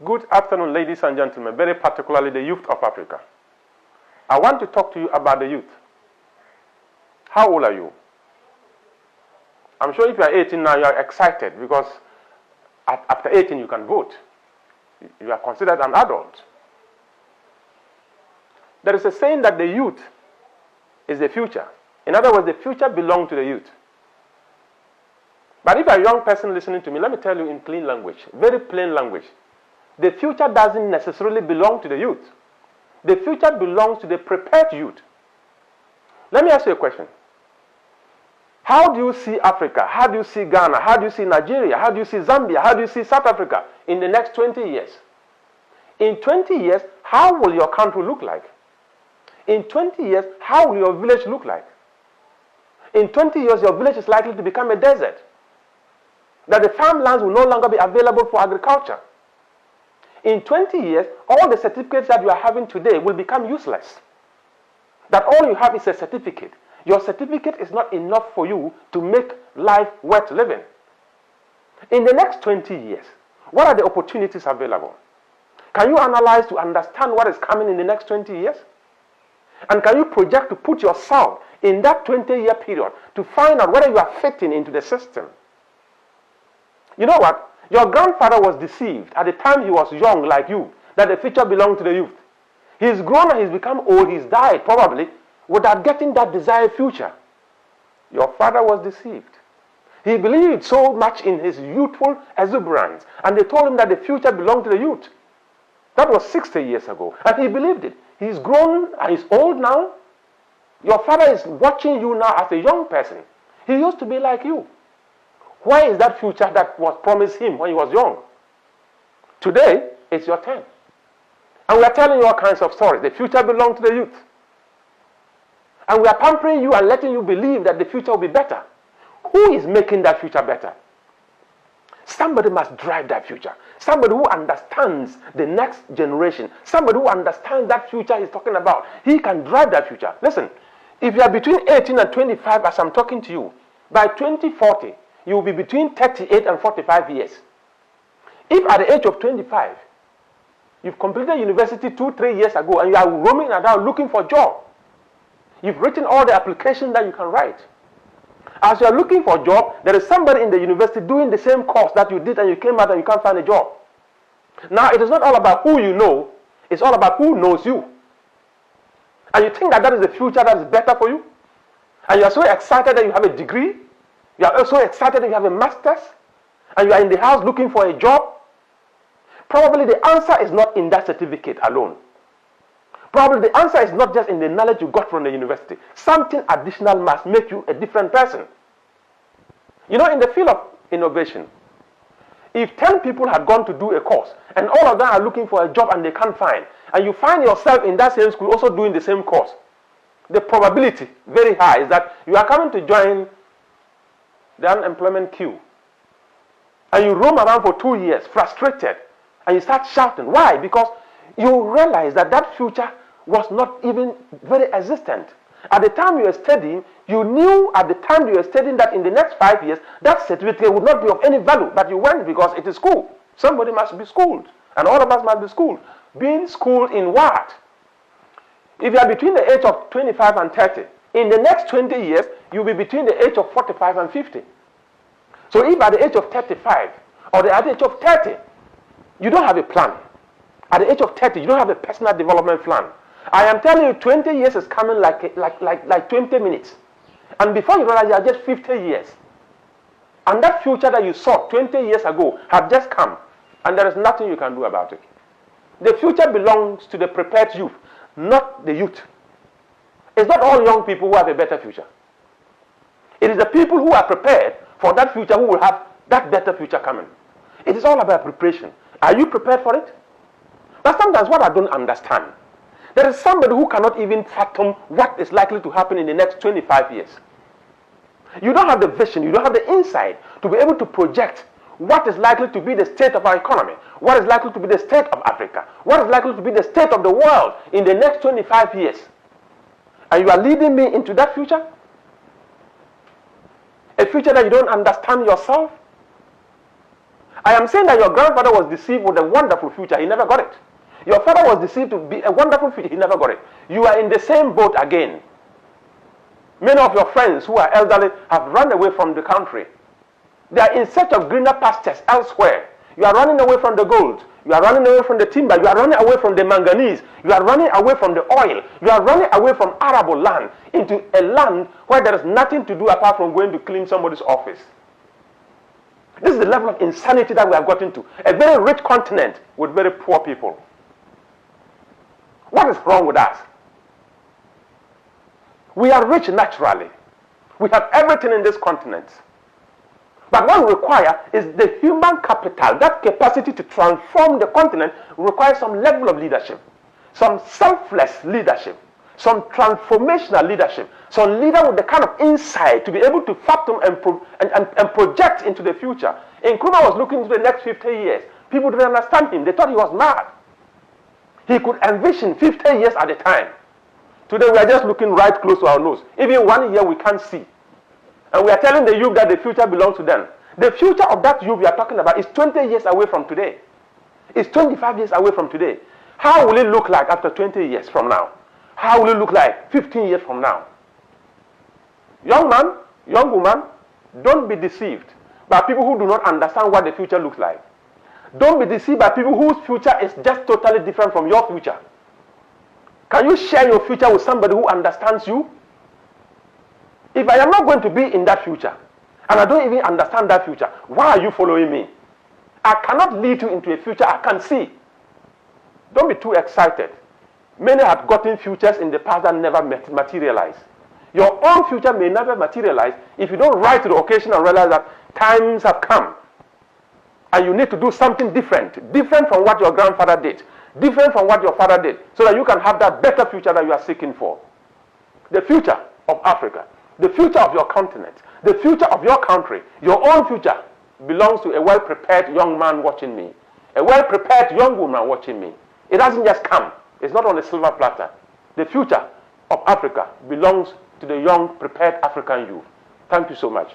Good afternoon, ladies and gentlemen, very particularly the youth of Africa. I want to talk to you about the youth. How old are you? I'm sure if you are 18 now, you are excited because after 18 you can vote. You are considered an adult. There is a saying that the youth is the future. In other words, the future belongs to the youth. But if you're a young person listening to me, let me tell you in plain language, very plain language. The future doesn't necessarily belong to the youth. The future belongs to the prepared youth. Let me ask you a question. How do you see Africa? How do you see Ghana? How do you see Nigeria? How do you see Zambia? How do you see South Africa in the next 20 years? In 20 years, how will your country look like? In 20 years, how will your village look like? In 20 years, your village is likely to become a desert. That the farmlands will no longer be available for agriculture. In 20 years, all the certificates that you are having today will become useless. That all you have is a certificate. Your certificate is not enough for you to make life worth living. In the next 20 years, what are the opportunities available? Can you analyze to understand what is coming in the next 20 years? And can you project to put yourself in that 20-year period to find out whether you are fitting into the system? You know what? Your grandfather was deceived at the time he was young like you, that the future belonged to the youth. He's grown and he's become old, he's died probably, without getting that desired future. Your father was deceived. He believed so much in his youthful exuberance, and they told him that the future belonged to the youth. That was 60 years ago, and he believed it. He's grown and he's old now. Your father is watching you now as a young person. He used to be like you. Where is that future that was promised him when he was young? Today, it's your turn. And we are telling you all kinds of stories. The future belongs to the youth. And we are pampering you and letting you believe that the future will be better. Who is making that future better? Somebody must drive that future. Somebody who understands the next generation. Somebody who understands that future he's talking about. He can drive that future. Listen, if you are between 18 and 25 as I'm talking to you, by 2040, you will be between 38 and 45 years. If at the age of 25, you've completed university 2-3 years ago and you are roaming around looking for a job, you've written all the applications that you can write. As you are looking for a job, there is somebody in the university doing the same course that you did and you came out and you can't find a job. Now, it is not all about who you know, it's all about who knows you. And you think that that is the future that is better for you? And you are so excited that you have a degree? You are also excited that you have a master's? And you are in the house looking for a job? Probably the answer is not in that certificate alone. Probably the answer is not just in the knowledge you got from the university. Something additional must make you a different person. You know, in the field of innovation, if 10 people had gone to do a course and all of them are looking for a job and they can't find, and you find yourself in that same school also doing the same course, the probability very high is that you are coming to join the unemployment queue. And you roam around for 2 years, frustrated, and you start shouting. Why? Because you realize that that future was not even very existent. At the time you were studying, you knew at the time you were studying that in the next 5 years, that certificate would not be of any value, but you went because it is school. Somebody must be schooled, and all of us must be schooled. Being schooled in what? If you are between the age of 25 and 30, in the next 20 years, you'll be between the age of 45 and 50. So if at the age of 35 or at the age of 30, you don't have a plan. At the age of 30, you don't have a personal development plan. I am telling you, 20 years is coming like 20 minutes. And before you realize, you are just 50 years. And that future that you saw 20 years ago has just come. And there is nothing you can do about it. The future belongs to the prepared youth, not the youth. It's not all young people who have a better future. It is the people who are prepared for that future who will have that better future coming. It is all about preparation. Are you prepared for it? But sometimes what I don't understand, there is somebody who cannot even fathom what is likely to happen in the next 25 years. You don't have the vision, you don't have the insight to be able to project what is likely to be the state of our economy, what is likely to be the state of Africa, what is likely to be the state of the world in the next 25 years. And you are leading me into that future? A future that you don't understand yourself? I am saying that your grandfather was deceived with a wonderful future. He never got it. Your father was deceived to be a wonderful future. He never got it. You are in the same boat again. Many of your friends who are elderly have run away from the country. They are in search of greener pastures elsewhere. You are running away from the gold. You are running away from the timber. You are running away from the manganese. You are running away from the oil. You are running away from arable land into a land where there is nothing to do apart from going to clean somebody's office. This is the level of insanity that we have gotten to. A very rich continent with very poor people. What is wrong with us? We are rich naturally. We have everything in this continent. But what we require is the human capital. That capacity to transform the continent requires some level of leadership. Some selfless leadership. Some transformational leadership. Some leader with the kind of insight to be able to fathom and project into the future. Nkrumah was looking into the next 50 years. People didn't understand him. They thought he was mad. He could envision 50 years at a time. Today we are just looking right close to our nose. Even 1 year we can't see. And we are telling the youth that the future belongs to them. The future of that youth we are talking about is 20 years away from today. It's 25 years away from today. How will it look like after 20 years from now? How will it look like 15 years from now? Young man, young woman, don't be deceived by people who do not understand what the future looks like. Don't be deceived by people whose future is just totally different from your future. Can you share your future with somebody who understands you? If I am not going to be in that future, and I don't even understand that future, why are you following me? I cannot lead you into a future I can see. Don't be too excited. Many have gotten futures in the past that never materialize. Your own future may never materialize if you don't rise to the occasion and realize that times have come. And you need to do something different from what your grandfather did, different from what your father did, so that you can have that better future that you are seeking for. The future of Africa, the future of your continent, the future of your country, your own future belongs to a well-prepared young man watching me, a well-prepared young woman watching me. It doesn't just come. It's not on a silver platter. The future of Africa belongs to the young, prepared African youth. Thank you so much.